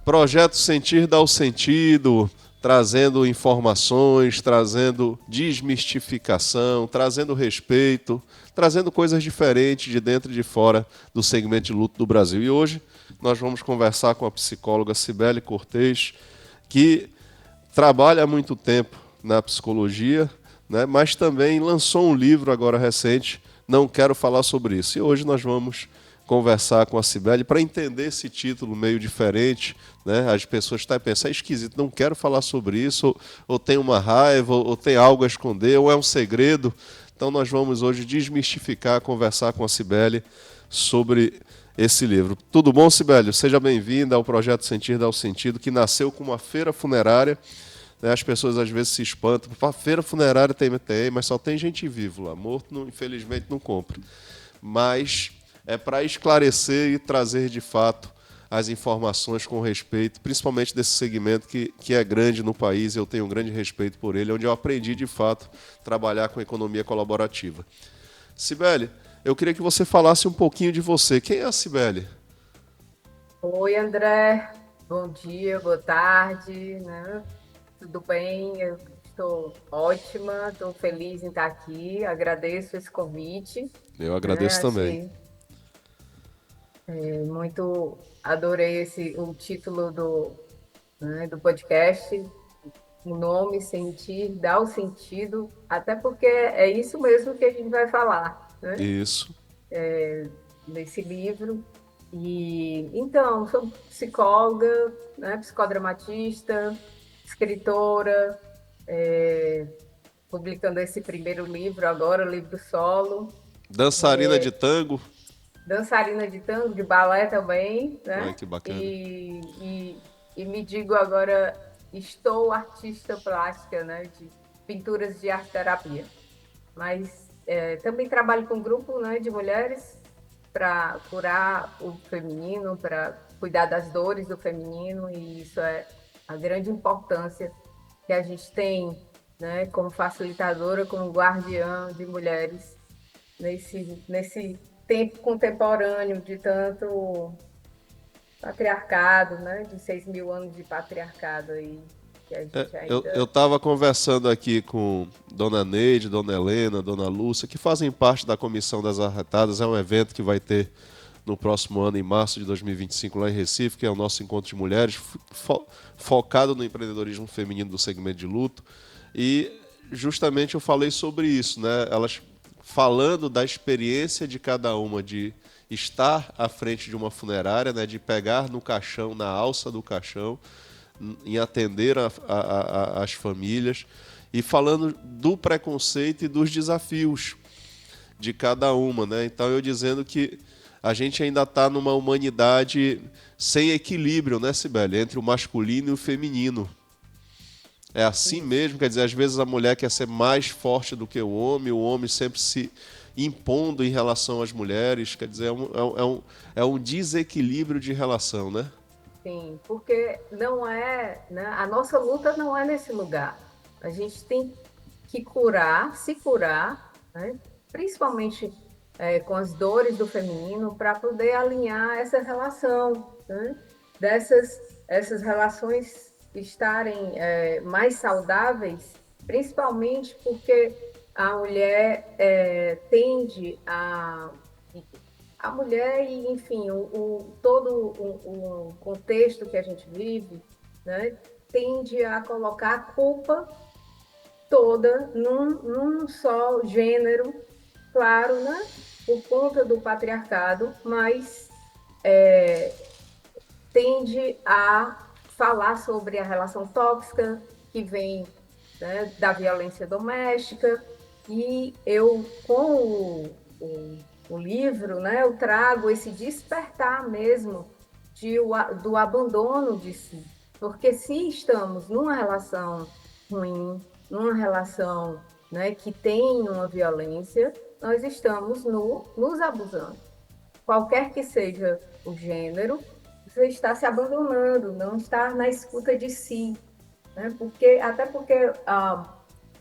Projeto Sentir dá o sentido, trazendo informações, trazendo desmistificação, trazendo respeito, trazendo coisas diferentes de dentro e de fora do segmento de luto do Brasil. E hoje nós vamos conversar com a psicóloga Cibele Cortez, que trabalha há muito tempo na psicologia, né, mas também lançou um livro agora recente, Não Quero Falar Sobre Isso. E hoje nós vamos conversar com a Cibele para entender esse título meio diferente, né? As pessoas estão pensando, é esquisito, não quero falar sobre isso, ou tem uma raiva, ou tem algo a esconder, ou é um segredo. Então nós vamos hoje desmistificar, conversar com a Cibele sobre esse livro. Tudo bom, Cibele? Seja bem-vinda ao Projeto Sentir Dá o Sentido, que nasceu como uma feira funerária. Né? As pessoas às vezes se espantam. A feira funerária tem, mas só tem gente vivo lá. Morto, não, infelizmente, não compra. Mas é para esclarecer e trazer de fato as informações com respeito, principalmente desse segmento que é grande no país, eu tenho um grande respeito por ele, onde eu aprendi de fato a trabalhar com economia colaborativa. Cibele, eu queria que você falasse um pouquinho de você. Quem é a Cibele? Oi, André. Bom dia, boa tarde, né? Tudo bem? Eu estou ótima, estou feliz em estar aqui. Agradeço esse convite, Eu né? agradeço também. Achei muito, adorei o título do podcast, o nome, sentir, dá o sentido, até porque é isso mesmo que a gente vai falar, né? Isso. Nesse livro. E então, sou psicóloga, né, psicodramatista, escritora, é, publicando esse primeiro livro agora, o livro solo, Dançarina de tango. dançarina de tango, de balé também, Olha né? que bacana. E me digo agora, estou artista plástica, né, de pinturas de arte terapia. Mas também trabalho com um grupo, né, de mulheres para curar o feminino, para cuidar das dores do feminino, e isso é a grande importância que a gente tem, né, como facilitadora, como guardiã de mulheres nesse tempo contemporâneo de tanto patriarcado, né, de 6.000 anos de patriarcado aí, que a gente Eu ainda estava conversando aqui com Dona Neide, Dona Helena, Dona Lúcia, que fazem parte da Comissão das Arretadas. É um evento que vai ter no próximo ano, em março de 2025, lá em Recife, que é o nosso encontro de mulheres, focado no empreendedorismo feminino do segmento de luto. E justamente eu falei sobre isso, né? Elas falando da experiência de cada uma de estar à frente de uma funerária, né? De pegar no caixão, na alça do caixão, em atender as famílias e falando do preconceito e dos desafios de cada uma, né? Então eu dizendo que a gente ainda está numa humanidade sem equilíbrio, né, Sibeli, entre o masculino e o feminino. É assim isso. mesmo, quer dizer, às vezes a mulher quer ser mais forte do que o homem sempre se impondo em relação às mulheres, quer dizer, é um desequilíbrio de relação, né? Sim, porque não é, né, a nossa luta não é nesse lugar. A gente tem que curar, se curar, né, principalmente com as dores do feminino, para poder alinhar essa relação, né, dessas essas relações estarem mais saudáveis, principalmente porque a mulher tende a mulher e, enfim, todo o contexto que a gente vive, né, tende a colocar a culpa toda num só gênero, claro, né, por conta do patriarcado, mas tende a falar sobre a relação tóxica que vem, né, da violência doméstica. E eu, com o livro, né, eu trago esse despertar mesmo do abandono de si. Porque se estamos numa relação ruim, numa relação, né, que tem uma violência, nós estamos nos abusando. Qualquer que seja o gênero, você está se abandonando, não está na escuta de si, né? Até porque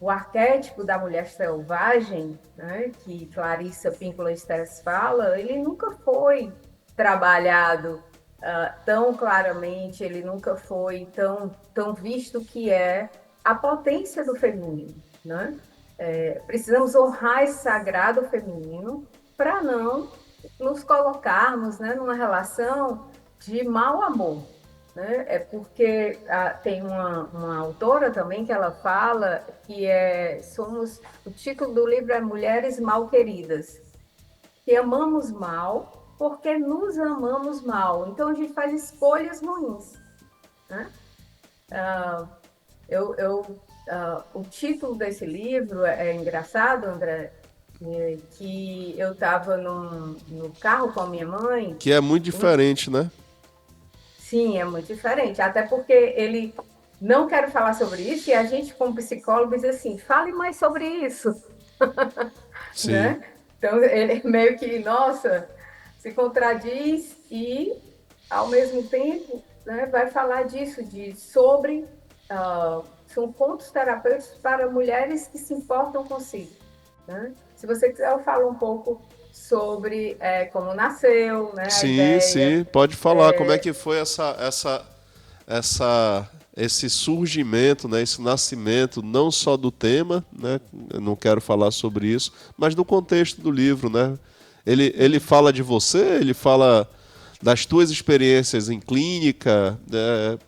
o arquétipo da mulher selvagem, né, que Clarissa Pinkola Estes fala, ele nunca foi trabalhado tão claramente, ele nunca foi tão visto que é a potência do feminino, né? Precisamos honrar esse sagrado feminino para não nos colocarmos, né, numa relação de mau amor, né? É porque tem uma autora também que ela fala que o título do livro é Mulheres Mal Queridas, que amamos mal porque nos amamos mal. Então a gente faz escolhas ruins, né? O título desse livro é engraçado, André, que eu estava no carro com a minha mãe. Que é muito diferente, né? Sim, é muito diferente, até porque ele não quer falar sobre isso e a gente, como psicólogo, diz assim: fale mais sobre isso, Sim, né? Então, ele meio que, nossa, se contradiz e, ao mesmo tempo, né, vai falar disso, são pontos terapêuticos para mulheres que se importam consigo, né? Se você quiser, eu falo um pouco sobre como nasceu, né, a sim, ideia. sim. Pode falar como é que foi esse surgimento, né, esse nascimento, não só do tema, né, eu não quero falar sobre isso, mas do contexto do livro, né? Ele fala de você, ele fala das tuas experiências em clínica, né?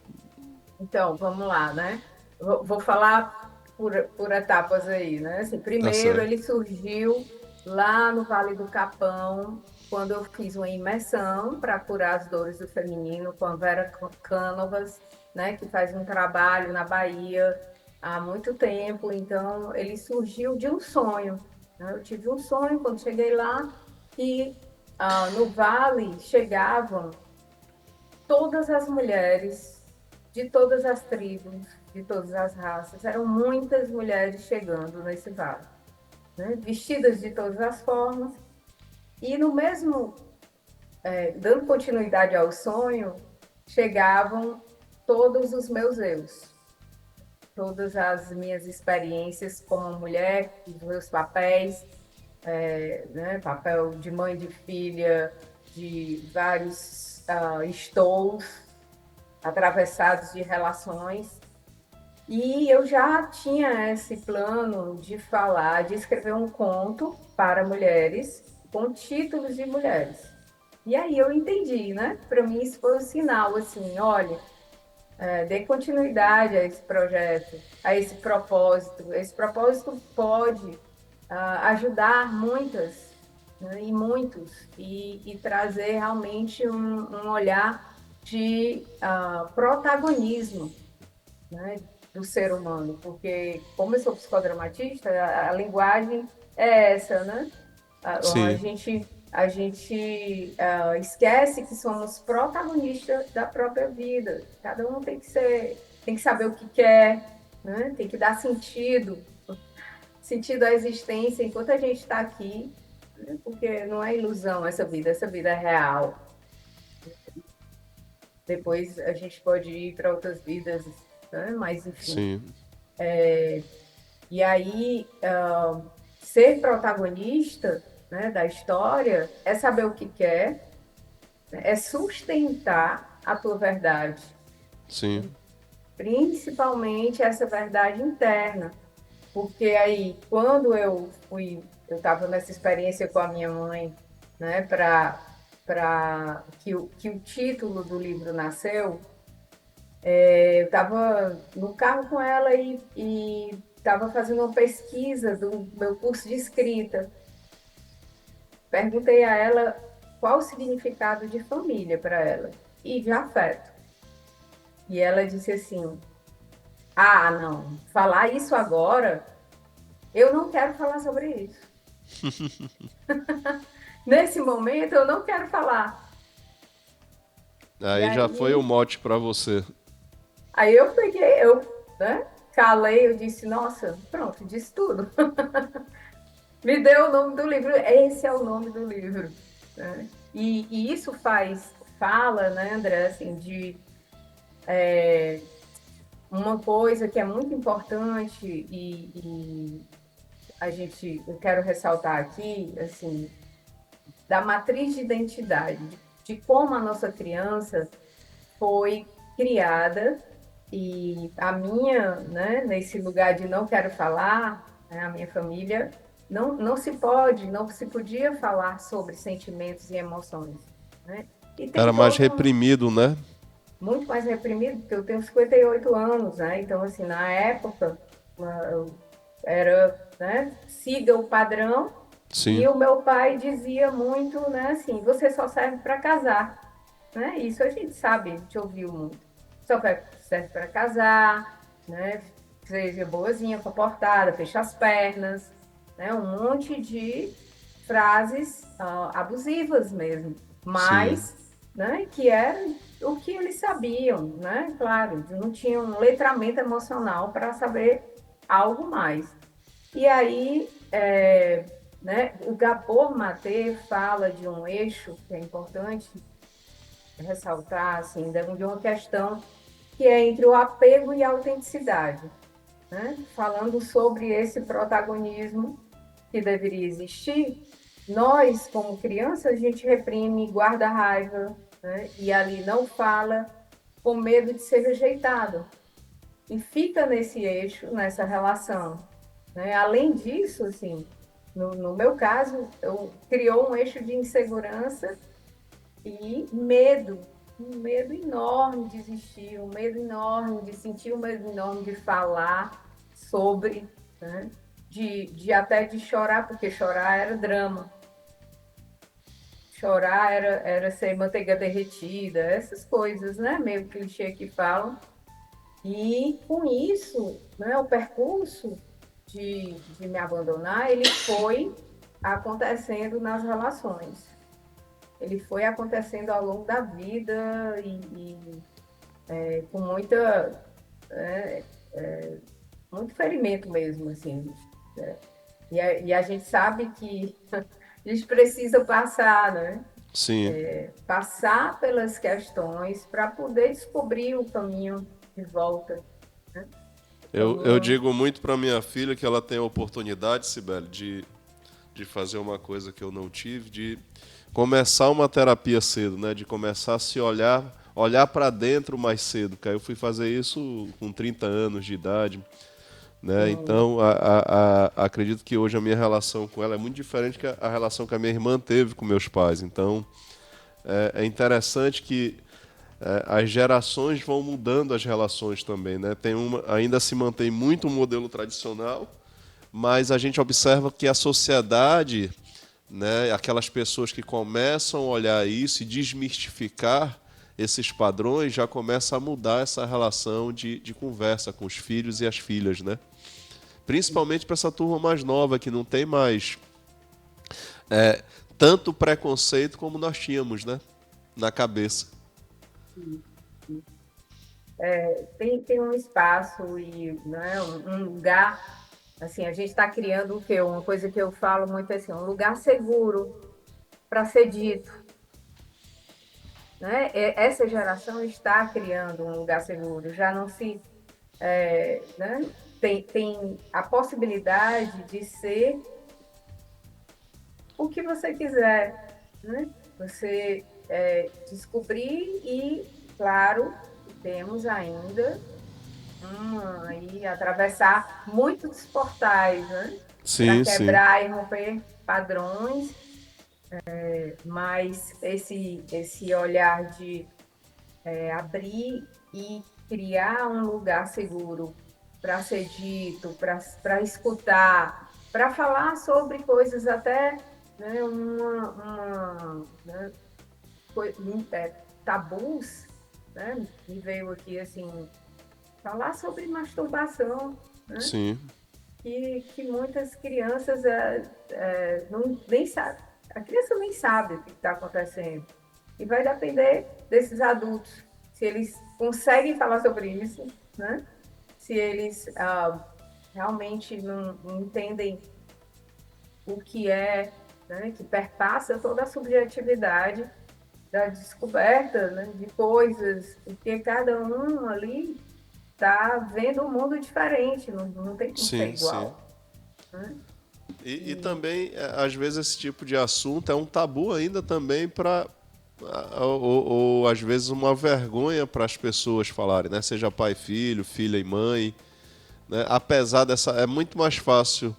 Então, vamos lá, né? Vou falar por etapas aí, né? Assim, Tá primeiro, certo. ele surgiu lá no Vale do Capão, quando eu fiz uma imersão para curar as dores do feminino com a Vera Cânovas, né? Que faz um trabalho na Bahia há muito tempo. Então, ele surgiu de um sonho, né? Eu tive um sonho quando cheguei lá que no Vale chegavam todas as mulheres de todas as tribos, de todas as raças. Eram muitas mulheres chegando nesse vale, né? Vestidas de todas as formas. E no mesmo, dando continuidade ao sonho, chegavam todos os meus eus, todas as minhas experiências como mulher, os meus papéis, né? Papel de mãe, de filha, de vários estou atravessados de relações. E eu já tinha esse plano de falar, de escrever um conto para mulheres, com títulos de mulheres. E aí eu entendi, né? Para mim isso foi um sinal, assim, olha, dê continuidade a esse projeto, a esse propósito. Esse propósito pode ajudar muitas, né, e muitos, e trazer realmente um olhar de protagonismo, né, do ser humano, porque como eu sou psicodramatista, a linguagem é essa, né? A Sim. gente esquece que somos protagonistas da própria vida. Cada um tem que saber o que quer, né? Tem que dar sentido à existência enquanto a gente está aqui, né? Porque não é ilusão essa vida é real. Depois a gente pode ir para outras vidas, né? Mas enfim. Sim. E aí, ser protagonista, né, da história é saber o que quer, né, é sustentar a tua verdade, Sim. principalmente essa verdade interna. Porque aí, quando eu estava nessa experiência com a minha mãe, né, para que o título do livro nasceu, eu estava no carro com ela e estava fazendo uma pesquisa do meu curso de escrita. Perguntei a ela qual o significado de família para ela e de afeto. E ela disse assim: ah, não, falar isso agora, eu não quero falar sobre isso. Nesse momento, eu não quero falar. E Aí já foi o aí, mote para você. aí eu peguei, né, calei, eu disse: nossa, pronto, disse tudo. Me deu o nome do livro, esse é o nome do livro, né? E isso fala, né, André, assim, de uma coisa que é muito importante e eu quero ressaltar aqui, assim, da matriz de identidade. de como a nossa criança foi criada e a minha, né, nesse lugar de não quero falar, né, a minha família não se podia falar sobre sentimentos e emoções, né? E tem Era mais todo um, reprimido, né? muito mais reprimido, porque eu tenho 58 anos, né? Então, assim, na época, eu era, né, siga o padrão, Sim. e o meu pai dizia muito, né, assim, você só serve para casar, né? Isso a gente sabe, a gente ouviu muito. Só serve para casar, né? Seja boazinha, comportada, fecha as pernas, né? Um monte de frases abusivas mesmo, Sim. mas, né, que era o que eles sabiam, né? Claro, não tinham um letramento emocional para saber algo mais. E aí, né, o Gabor Maté fala de um eixo que é importante ressaltar, assim, de uma questão que é entre o apego e a autenticidade, né? Falando sobre esse protagonismo que deveria existir, nós, como criança, a gente reprime, guarda raiva, né? E ali não fala com medo de ser rejeitado. E fica nesse eixo, nessa relação, né? Além disso, assim, no meu caso, eu criou um eixo de insegurança e medo, um medo enorme de existir, um medo enorme de sentir, um medo enorme de falar sobre, né? Até de chorar, porque chorar era drama. Chorar era ser manteiga derretida, essas coisas, né? Meio clichê que falam. E com isso, né, o percurso de me abandonar, ele foi acontecendo nas relações. Ele foi acontecendo ao longo da vida com é, muito ferimento mesmo, assim. Né? E a gente sabe que a gente precisa passar, né? Sim. Passar pelas questões para poder descobrir o caminho de volta, né? O Eu caminho. digo muito para minha filha que ela tem a oportunidade, Sibeli, de fazer uma coisa que eu não tive, de começar uma terapia cedo, né? De começar a se olhar para dentro mais cedo. Que aí eu fui fazer isso com 30 anos de idade, né? Sim, Então, acredito que hoje a minha relação com ela é muito diferente que a relação que a minha irmã teve com meus pais. Então, é interessante que as gerações vão mudando as relações também, né? Ainda se mantém muito um modelo tradicional, mas a gente observa que a sociedade, né, aquelas pessoas que começam a olhar isso e desmistificar esses padrões, já começa a mudar essa relação de conversa com os filhos e as filhas, né? Principalmente para essa turma mais nova que não tem mais é, tanto preconceito como nós tínhamos, né, na cabeça. sim. Tem um espaço e, né, um lugar, assim, a gente está criando o quê? Uma coisa que eu falo muito assim, um lugar seguro para ser dito, né? Essa geração está criando um lugar seguro, já não se, né? Tem a possibilidade de ser o que você quiser, né? Você descobrir e, claro, temos ainda e atravessar muitos portais, né? Para Sim, sim. quebrar e romper padrões, mas esse olhar de abrir e criar um lugar seguro para ser dito, para escutar, para falar sobre coisas até, né, né, tabus, né? Me veio aqui assim, falar sobre masturbação, né? Sim. Que muitas crianças nem sabem. A criança nem sabe o que está acontecendo. E vai depender desses adultos, se eles conseguem falar sobre isso, né? Se eles realmente não entendem o que é, né? Que perpassa toda a subjetividade da descoberta, né? De coisas, porque cada um ali está vendo um mundo diferente, não tem como ser Sim, sim. igual. Né? E E também, às vezes, esse tipo de assunto é um tabu ainda também para ou às vezes uma vergonha para as pessoas falarem, né? Seja pai e filho, filha e mãe, né? Apesar dessa, é muito mais fácil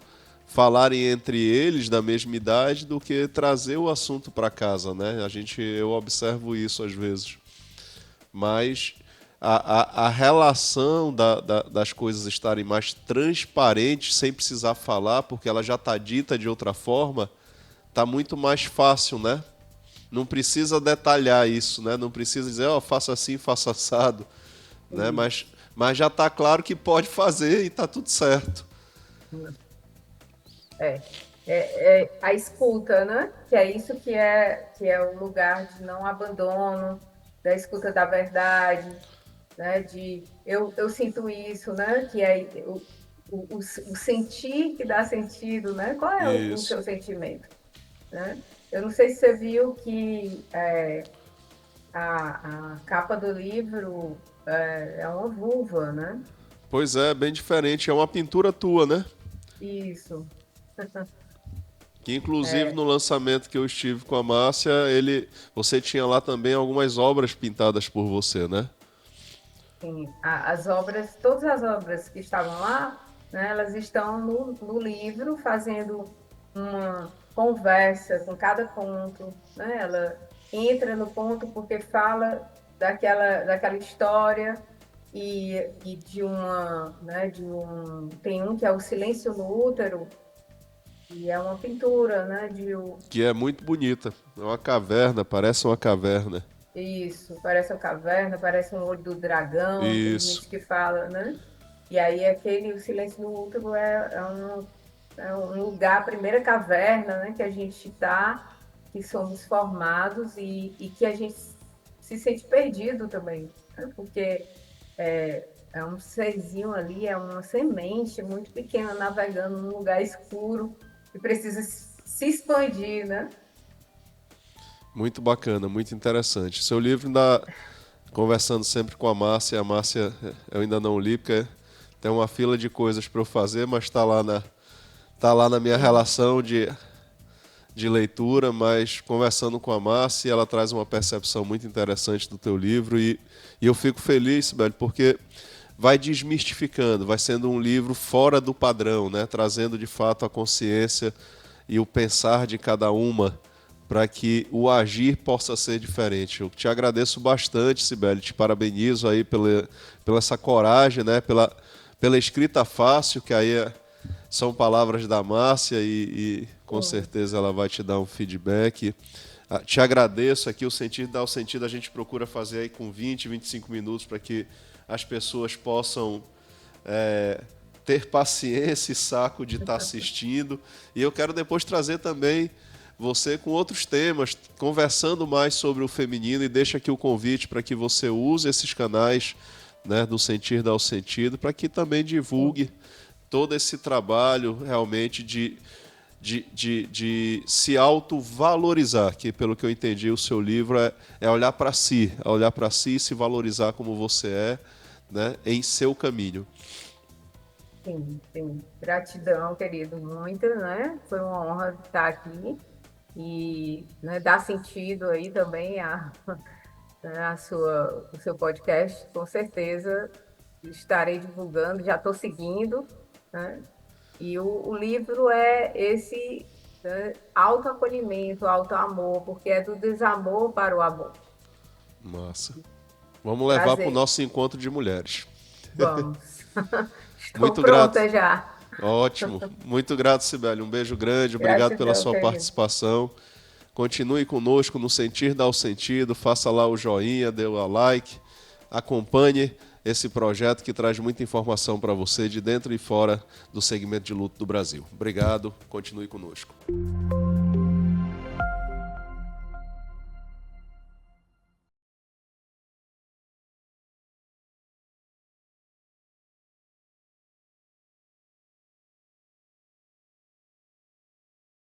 falarem entre eles da mesma idade do que trazer o assunto para casa, né? Eu observo isso às vezes, mas a relação das coisas estarem mais transparentes sem precisar falar, porque ela já está dita de outra forma, está muito mais fácil, né? Não precisa detalhar isso, né? Não precisa dizer, ó, faça assim, faça assado, né? E, Mas já está claro que pode fazer e está tudo certo. é, a escuta, né? Que é isso que é o lugar de não abandono, da escuta da verdade, né? De eu sinto isso, né? Que é o sentir que dá sentido, né? Qual é o Isso. seu sentimento, né? Eu não sei se você viu que a capa do livro é uma vulva, né? Pois é, bem diferente. É uma pintura tua, né? Isso. Que inclusive É, no lançamento que eu estive com a Márcia, você tinha lá também algumas obras pintadas por você, né? sim, as obras, todas as obras que estavam lá, né, elas estão no livro fazendo uma conversa com cada ponto, né? Ela entra no ponto porque fala daquela história e de uma, né, tem um que é o Silêncio no Útero, e é uma pintura, né, Que é muito bonita. É uma caverna, parece uma caverna. isso, parece uma caverna, parece um olho do dragão, tem Isso. gente que fala, né? E aí aquele o silêncio do útero é um lugar, a primeira caverna, né, que a gente está, que somos formados e que a gente se sente perdido também, né? Porque é um serzinho ali, é uma semente muito pequena navegando num lugar escuro que precisa se expandir, né? Muito bacana, muito interessante. Seu livro ainda conversando sempre com a Márcia eu ainda não li porque tem uma fila de coisas para eu fazer, mas tá lá na minha relação de leitura, mas conversando com a Márcia, ela traz uma percepção muito interessante do teu livro e eu fico feliz, Sibeli, porque vai desmistificando, vai sendo um livro fora do padrão, né? Trazendo de fato a consciência e o pensar de cada uma para que o agir possa ser diferente. Eu te agradeço bastante, Sibeli, te parabenizo aí pela essa coragem, né? Pela escrita fácil, que aí são palavras da Márcia e com Sim. certeza ela vai te dar um feedback. Te agradeço aqui, o sentido dá o sentido, a gente procura fazer aí com 20, 25 minutos para que as pessoas possam ter paciência e saco de estar assistindo. E eu quero depois trazer também você com outros temas, conversando mais sobre o feminino e deixa aqui o convite para que você use esses canais, né, do Sentir Dá o Sentido, para que também divulgue todo esse trabalho realmente de se autovalorizar, que pelo que eu entendi o seu livro é olhar para si, e se valorizar como você é, né, em seu caminho. Sim, sim. Gratidão, querido, muito, né? Foi uma honra estar aqui e, né, dar sentido aí também o seu podcast. Com certeza estarei divulgando, já estou seguindo, né? E o livro é esse, né, autoacolhimento, autoamor, porque é do desamor para o amor. Massa. Vamos levar para o Prazer, nosso encontro de mulheres. vamos. Estou Muito grato. pronta já. Ótimo. Muito grato, Sibeli. Um beijo grande. Obrigado pela Gratidão, sua querido. participação. Continue conosco no Sentir Dá o Sentido. Faça lá o joinha, dê o like. Acompanhe esse projeto que traz muita informação para você de dentro e fora do segmento de luto do Brasil. Obrigado. Continue conosco.